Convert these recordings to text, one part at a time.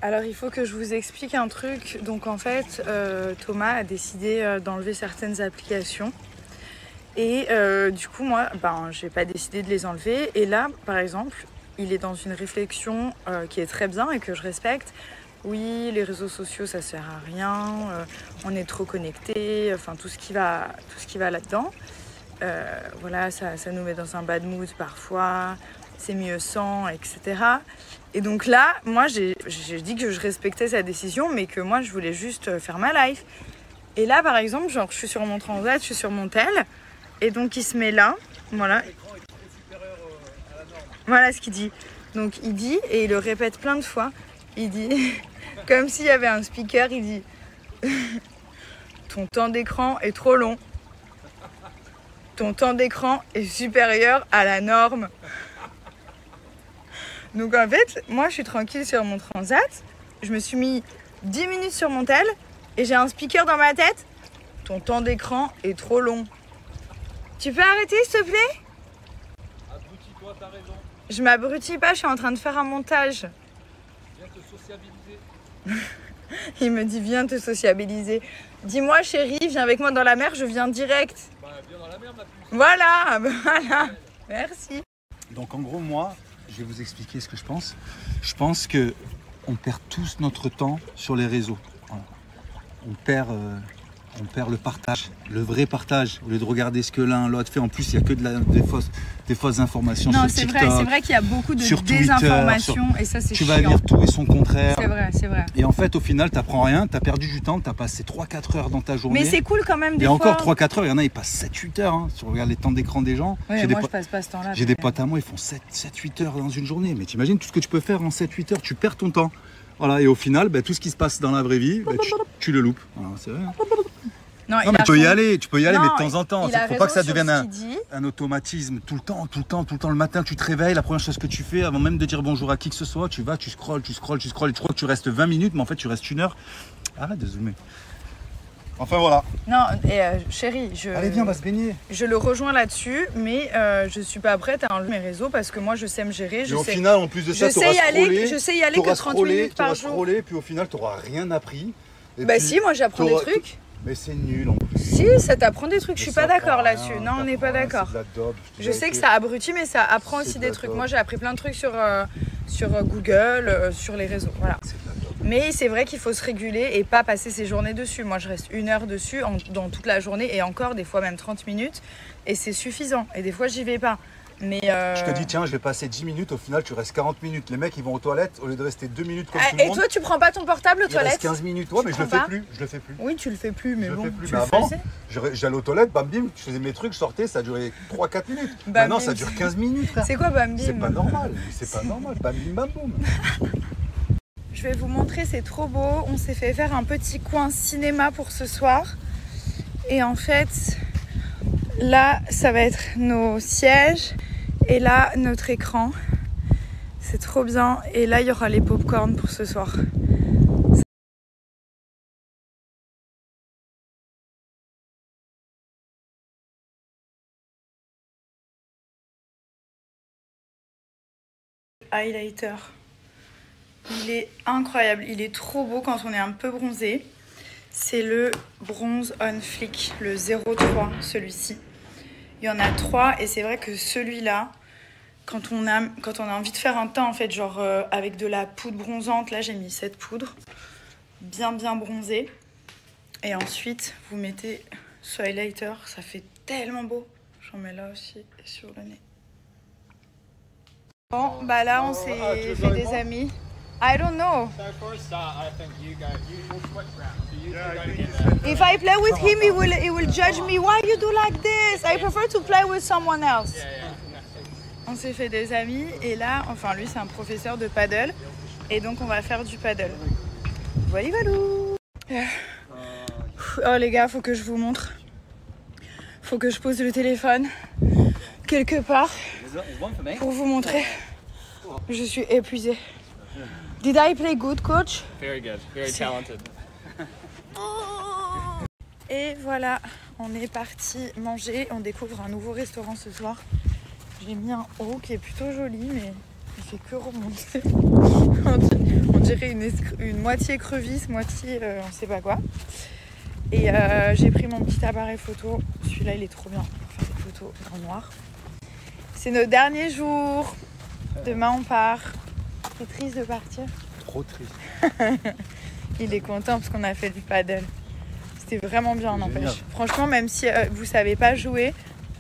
Alors il faut que je vous explique un truc. Donc en fait, Thomas a décidé d'enlever certaines applications. Et du coup, moi, j'ai pas décidé de les enlever. Et là, par exemple, il est dans une réflexion qui est très bien et que je respecte. Oui, les réseaux sociaux, ça sert à rien. On est trop connectés. Enfin, tout ce qui va là-dedans. Voilà, ça nous met dans un bad mood parfois. C'est mieux sans, etc. Et donc là, moi, j'ai dit que je respectais sa décision, mais que moi, je voulais juste faire ma life. Et là, par exemple, genre, je suis sur mon transat, je suis sur mon tel, et donc il se met là, voilà. Voilà ce qu'il dit. Donc il dit, et il le répète plein de fois, il dit, comme s'il y avait un speaker, il dit « Ton temps d'écran est trop long. Ton temps d'écran est supérieur à la norme. » Donc en fait, moi je suis tranquille sur mon transat, je me suis mis 10 minutes sur mon tel et j'ai un speaker dans ma tête. Ton temps d'écran est trop long. Tu peux arrêter s'il te plaît? Abrutis-toi, t'as raison. Je m'abrutis pas, je suis en train de faire un montage. Viens te sociabiliser. Il me dit viens te sociabiliser. Dis-moi chérie, viens avec moi dans la mer, je viens direct. Bah viens dans la mer ma puce. Voilà, voilà. Merci. Donc en gros moi, je vais vous expliquer ce que je pense. Je pense que on perd tous notre temps sur les réseaux. Voilà. On perd le partage, le vrai partage, au lieu de regarder ce que l'un l'autre fait. En plus, il n'y a que des fausses informations sur TikTok. C'est vrai qu'il y a beaucoup de sur désinformation Twitter, et ça c'est tu chiant. vas lire tout et son contraire. C'est vrai. Et en fait, au final, tu n'apprends rien, tu as perdu du temps, tu as passé 3-4 heures dans ta journée. Mais c'est cool quand même des fois. Et fois. encore 3-4 heures, il y en a, ils passent 7-8 heures. Hein. Si on regarde les temps d'écran des gens. Ouais, moi je passe pas ce temps-là. J'ai des potes à moi, ils font 7-8 heures dans une journée. Mais t'imagines tout ce que tu peux faire en 7-8 heures, tu perds ton temps. Voilà, et au final, tout ce qui se passe dans la vraie vie, tu le loupes. Voilà, c'est vrai. Non, mais tu peux y aller, mais de temps en temps. Il faut pas que ça devienne un automatisme. Tout le temps, le matin, tu te réveilles, la première chose que tu fais, avant même de dire bonjour à qui que ce soit, tu vas, tu scrolles, et tu crois que tu restes 20 minutes, mais en fait, tu restes 1 heure. Arrête de zoomer. Enfin, voilà. Non, et chérie, allez, viens, on va se baigner. Je le rejoins là-dessus, mais je suis pas prête à enlever mes réseaux parce que moi, je sais me gérer. Au final, en plus de ça, tu auras scrollé. Je sais y aller que 30 minutes par jour. Scrollé, puis au final, tu n'auras rien appris. Si, moi, j'apprends des trucs. Mais c'est nul en plus. Si, ça t'apprend des trucs, je suis pas d'accord là-dessus. Non, on n'est pas d'accord. Je sais que ça abrutit, mais ça apprend aussi des trucs. Moi, j'ai appris plein de trucs sur Google, sur les réseaux. Voilà. Mais c'est vrai qu'il faut se réguler et pas passer ses journées dessus. Moi, je reste 1 heure dessus dans toute la journée et encore, des fois même 30 minutes. Et c'est suffisant. Et des fois, j'y vais pas. Mais je te dis, tiens, je vais passer 10 minutes, au final, tu restes 40 minutes. Les mecs, ils vont aux toilettes, au lieu de rester 2 minutes comme tout le monde. Et toi, tu prends pas ton portable aux toilettes? 15 minutes, ouais, mais je le fais plus. Oui, tu le fais plus, mais bon. Mais avant, j'allais aux toilettes, bam bim, je faisais mes trucs, je sortais, ça durait 3-4 minutes. Maintenant, ça dure 15 minutes, frère. C'est quoi bam bim? C'est pas normal, bam bim, bam boum. Je vais vous montrer, c'est trop beau. On s'est fait faire un petit coin cinéma pour ce soir. Et en fait, là, ça va être nos sièges. Et là, notre écran, c'est trop bien. Et là, il y aura les pop-corn pour ce soir. Highlighter. Il est incroyable. Il est trop beau quand on est un peu bronzé. C'est le Bronze On Fleek, le 03, celui-ci. Il y en a 3 et c'est vrai que celui-là, quand on a envie de faire un teint en fait, genre avec de la poudre bronzante, là j'ai mis cette poudre, bien bronzée. Et ensuite, vous mettez ce highlighter, ça fait tellement beau. J'en mets là aussi et sur le nez. Bon, bah là on s'est fait des amis. I don't know. If I play with him, he will judge me. Why you do like this? I prefer to play with someone else. On s'est fait des amis et là, enfin lui c'est un professeur de paddle et donc on va faire du paddle. Voilà. Oh les gars, faut que je vous montre. Faut que je pose le téléphone quelque part pour vous montrer. Je suis épuisée. Did I play good, coach? Very good, very talented. Et voilà, on est parti manger. On découvre un nouveau restaurant ce soir. J'ai mis un haut qui est plutôt joli, mais il fait que remonter. On dirait une une moitié écrevisse, moitié on sait pas quoi. Et j'ai pris mon petit appareil photo. Celui-là, il est trop bien pour faire des photos en noir. C'est nos derniers jours. Demain, on part. C'est triste de partir. Trop triste. Il est content parce qu'on a fait du paddle. C'était vraiment bien, n'empêche. Franchement, même si vous savez pas jouer,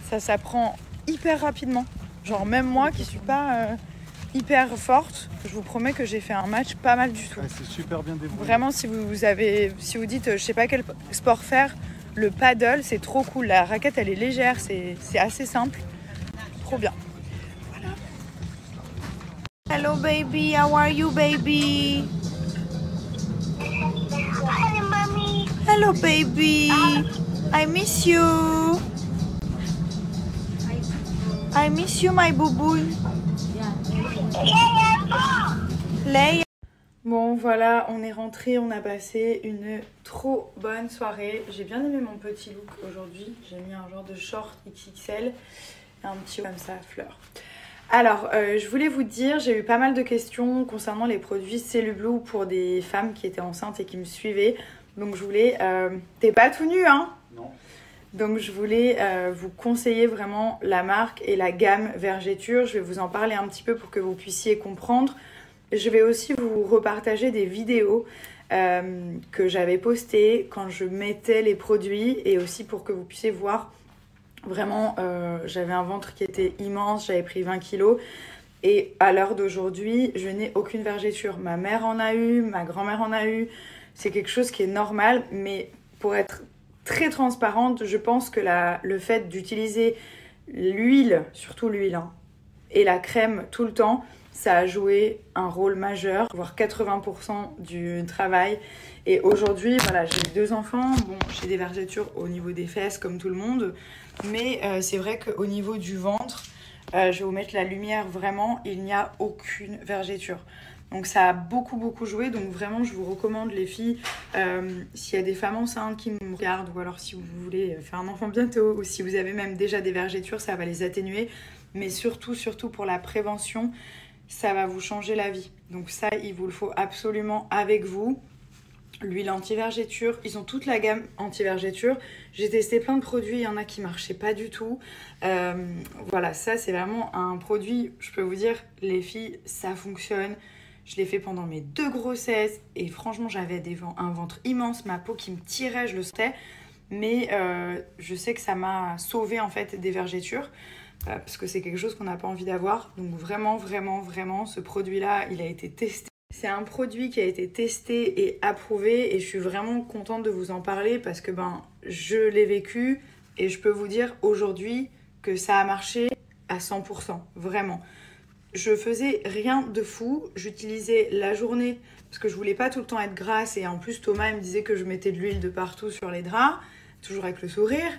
ça s'apprend hyper rapidement. Genre même moi qui suis pas hyper forte, je vous promets que j'ai fait un match pas mal du tout. Ouais, c'est super bien débrouillé. Vraiment, si vous dites je sais pas quel sport faire, le paddle c'est trop cool. La raquette elle est légère, c'est assez simple. Trop bien. Voilà. Hello baby, how are you baby? Hi, mommy. Hello baby, I miss you. I miss you my bouboune. Leia. Bon voilà, on est rentré, on a passé une trop bonne soirée. J'ai bien aimé mon petit look aujourd'hui. J'ai mis un genre de short XXL et un petit comme ça, fleur. Alors, je voulais vous dire, j'ai eu pas mal de questions concernant les produits Cellublue pour des femmes qui étaient enceintes et qui me suivaient. Donc je voulais... T'es pas tout nu, hein? Non. Donc je voulais vous conseiller vraiment la marque et la gamme Vergéture. Je vais vous en parler un petit peu pour que vous puissiez comprendre. Je vais aussi vous repartager des vidéos que j'avais postées quand je mettais les produits et aussi pour que vous puissiez voir. Vraiment, j'avais un ventre qui était immense, j'avais pris 20 kilos. Et à l'heure d'aujourd'hui, je n'ai aucune vergéture. Ma mère en a eu, ma grand-mère en a eu. C'est quelque chose qui est normal, mais pour être très transparente, je pense que le fait d'utiliser l'huile, surtout l'huile, hein, et la crème tout le temps, ça a joué un rôle majeur, voire 80% du travail. Et aujourd'hui, voilà, j'ai 2 enfants. Bon, j'ai des vergetures au niveau des fesses comme tout le monde. Mais c'est vrai qu'au niveau du ventre, je vais vous mettre la lumière vraiment, il n'y a aucune vergeture. Donc ça a beaucoup joué. Donc vraiment, je vous recommande les filles, s'il y a des femmes enceintes qui me regardent, ou alors si vous voulez faire un enfant bientôt, ou si vous avez même déjà des vergetures, ça va les atténuer. Mais surtout pour la prévention, ça va vous changer la vie. Donc ça, il vous le faut absolument avec vous. L'huile anti-vergéture, ils ont toute la gamme anti-vergéture. J'ai testé plein de produits, il y en a qui marchaient pas du tout. Voilà, ça c'est vraiment un produit, je peux vous dire, les filles, ça fonctionne. Je l'ai fait pendant mes 2 grossesses et franchement j'avais un ventre immense, ma peau qui me tirait, je le sentais. Mais je sais que ça m'a sauvé en fait des vergetures. Parce que c'est quelque chose qu'on n'a pas envie d'avoir. Donc vraiment, ce produit-là, il a été testé. C'est un produit qui a été testé et approuvé et je suis vraiment contente de vous en parler parce que je l'ai vécu et je peux vous dire aujourd'hui que ça a marché à 100%, vraiment. Je faisais rien de fou, j'utilisais la journée parce que je voulais pas tout le temps être grasse et en plus Thomas il me disait que je mettais de l'huile de partout sur les draps, toujours avec le sourire.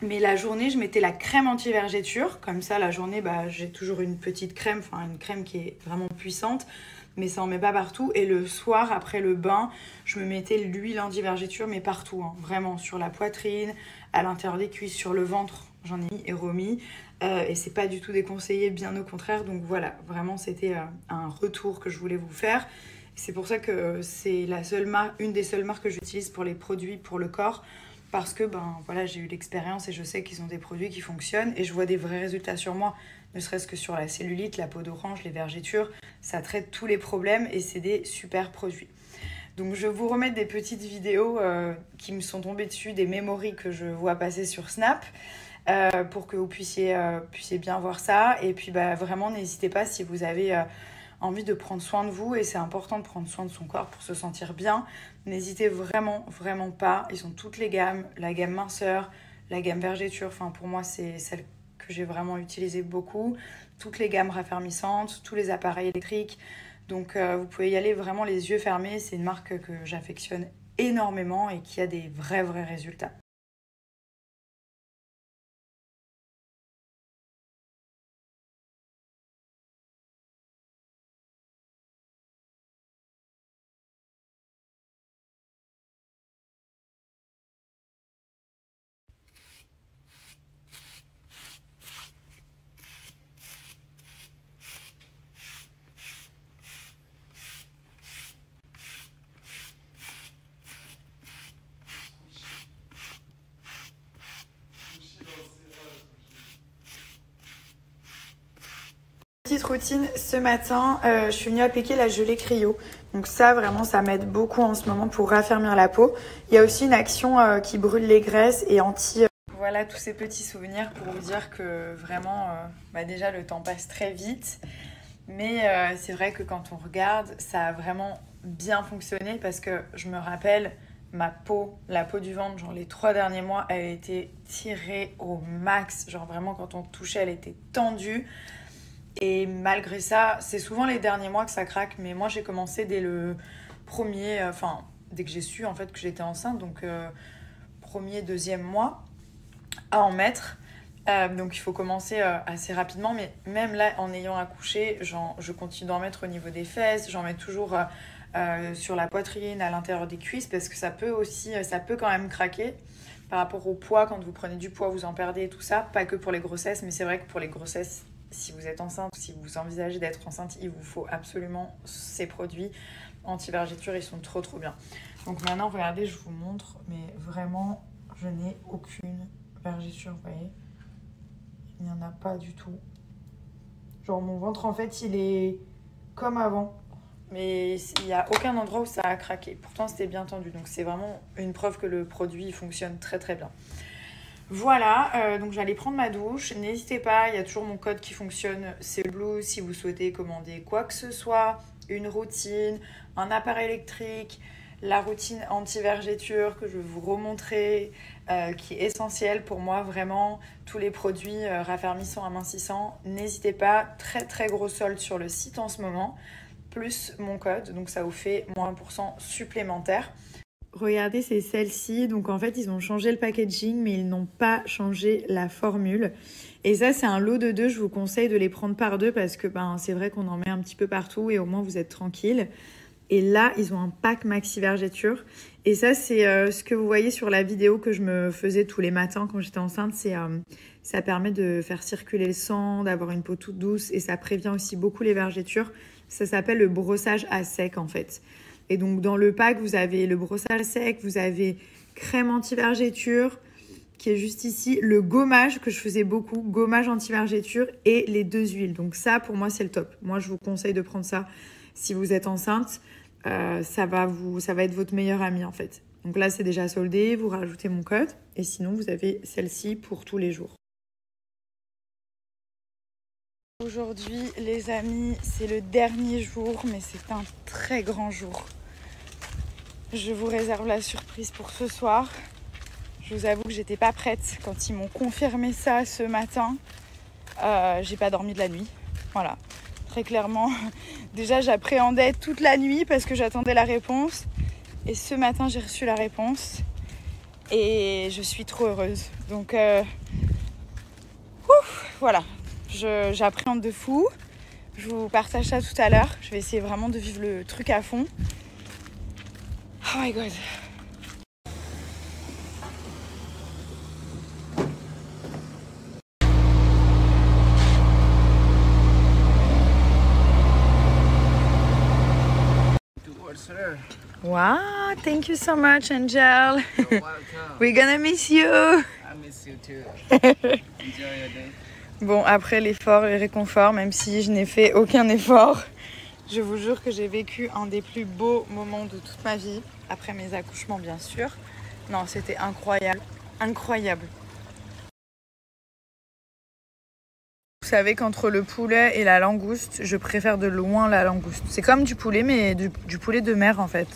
Mais la journée, je mettais la crème anti-vergéture. Comme ça, la journée, j'ai toujours une petite crème, enfin une crème qui est vraiment puissante, mais ça en met pas partout. Et le soir, après le bain, je me mettais l'huile anti-vergéture, mais partout, hein, vraiment, sur la poitrine, à l'intérieur des cuisses, sur le ventre, j'en ai mis et remis. Et c'est pas du tout déconseillé, bien au contraire. Donc voilà, vraiment, c'était un retour que je voulais vous faire. C'est pour ça que c'est une des seules marques que j'utilise pour les produits pour le corps. Parce que voilà, j'ai eu l'expérience et je sais qu'ils ont des produits qui fonctionnent et je vois des vrais résultats sur moi, ne serait-ce que sur la cellulite, la peau d'orange, les vergetures, ça traite tous les problèmes et c'est des super produits. Donc je vais vous remettre des petites vidéos qui me sont tombées dessus, des memories que je vois passer sur Snap pour que vous puissiez bien voir ça. Et puis vraiment n'hésitez pas si vous avez envie de prendre soin de vous et c'est important de prendre soin de son corps pour se sentir bien. N'hésitez vraiment pas. Ils ont toutes les gammes, la gamme minceur, la gamme vergéture. Enfin pour moi c'est celle que j'ai vraiment utilisée beaucoup. Toutes les gammes raffermissantes, tous les appareils électriques. Donc vous pouvez y aller vraiment les yeux fermés. C'est une marque que j'affectionne énormément et qui a des vrais résultats. petite routine ce matin, je suis venue appliquer la gelée cryo. Donc ça vraiment ça m'aide beaucoup en ce moment pour raffermir la peau. Il y a aussi une action qui brûle les graisses et anti... Voilà tous ces petits souvenirs pour vous dire que vraiment déjà le temps passe très vite. Mais c'est vrai que quand on regarde, ça a vraiment bien fonctionné parce que je me rappelle ma peau, la peau du ventre, genre les 3 derniers mois, elle était tirée au max. Genre vraiment quand on touchait, elle était tendue. Et malgré ça, c'est souvent les derniers mois que ça craque. Mais moi, j'ai commencé dès le premier, dès que j'ai su en fait que j'étais enceinte, donc premier, deuxième mois, à en mettre. Donc il faut commencer assez rapidement, mais même là, en ayant accouché, je continue d'en mettre au niveau des fesses, j'en mets toujours sur la poitrine, à l'intérieur des cuisses, parce que ça peut quand même craquer par rapport au poids. Quand vous prenez du poids, vous en perdez et tout ça, pas que pour les grossesses, mais c'est vrai que pour les grossesses, si vous êtes enceinte ou si vous envisagez d'être enceinte, il vous faut absolument ces produits anti-vergéture, ils sont trop bien. Donc maintenant, regardez, je vous montre, mais vraiment, je n'ai aucune vergéture, vous voyez. Il n'y en a pas du tout. Genre mon ventre, en fait, il est comme avant. Mais il n'y a aucun endroit où ça a craqué. Pourtant, c'était bien tendu. Donc c'est vraiment une preuve que le produit fonctionne très bien. Voilà, donc j'allais prendre ma douche. N'hésitez pas, il y a toujours mon code qui fonctionne, c'est Blue, si vous souhaitez commander quoi que ce soit, une routine, un appareil électrique, la routine anti-vergéture que je vais vous remontrer, qui est essentielle pour moi vraiment, tous les produits raffermissants, amincissants. N'hésitez pas, très gros solde sur le site en ce moment, plus mon code, donc ça vous fait moins 1% supplémentaire. Regardez, c'est celle-ci. Donc en fait, ils ont changé le packaging, mais ils n'ont pas changé la formule. Et ça, c'est un lot de 2. Je vous conseille de les prendre par 2 parce que c'est vrai qu'on en met un petit peu partout et au moins vous êtes tranquille. Et là, ils ont un pack maxi vergéture. Et ça, c'est ce que vous voyez sur la vidéo que je me faisais tous les matins quand j'étais enceinte. Ça permet de faire circuler le sang, d'avoir une peau toute douce et ça prévient aussi beaucoup les vergétures. Ça s'appelle le brossage à sec en fait. Et donc, dans le pack, vous avez le brossage sec, vous avez crème anti-vergéture, qui est juste ici, le gommage, que je faisais beaucoup, gommage anti-vergéture, et les 2 huiles. Donc ça, pour moi, c'est le top. Moi, je vous conseille de prendre ça si vous êtes enceinte. Ça va être votre meilleur ami, en fait. Donc là, c'est déjà soldé, vous rajoutez mon code, et sinon, vous avez celle-ci pour tous les jours. Aujourd'hui, les amis, c'est le dernier jour, mais c'est un très grand jour. Je vous réserve la surprise pour ce soir. Je vous avoue que j'étais pas prête quand ils m'ont confirmé ça ce matin. J'ai pas dormi de la nuit. Voilà, très clairement. Déjà, j'appréhendais toute la nuit parce que j'attendais la réponse. Et ce matin, j'ai reçu la réponse. Et je suis trop heureuse. Donc, voilà. J'appréhende de fou. Je vous partage ça tout à l'heure. Je vais essayer vraiment de vivre le truc à fond. Oh my god. Wow, thank you so much, Angel. You're welcome. We're gonna miss you. I miss you too. Enjoy your day. Bon, après l'effort, le réconfort, même si je n'ai fait aucun effort, je vous jure que j'ai vécu un des plus beaux moments de toute ma vie. Après mes accouchements, bien sûr. Non, c'était incroyable. Incroyable. Vous savez qu'entre le poulet et la langouste, je préfère de loin la langouste. C'est comme du poulet, mais du poulet de mer en fait.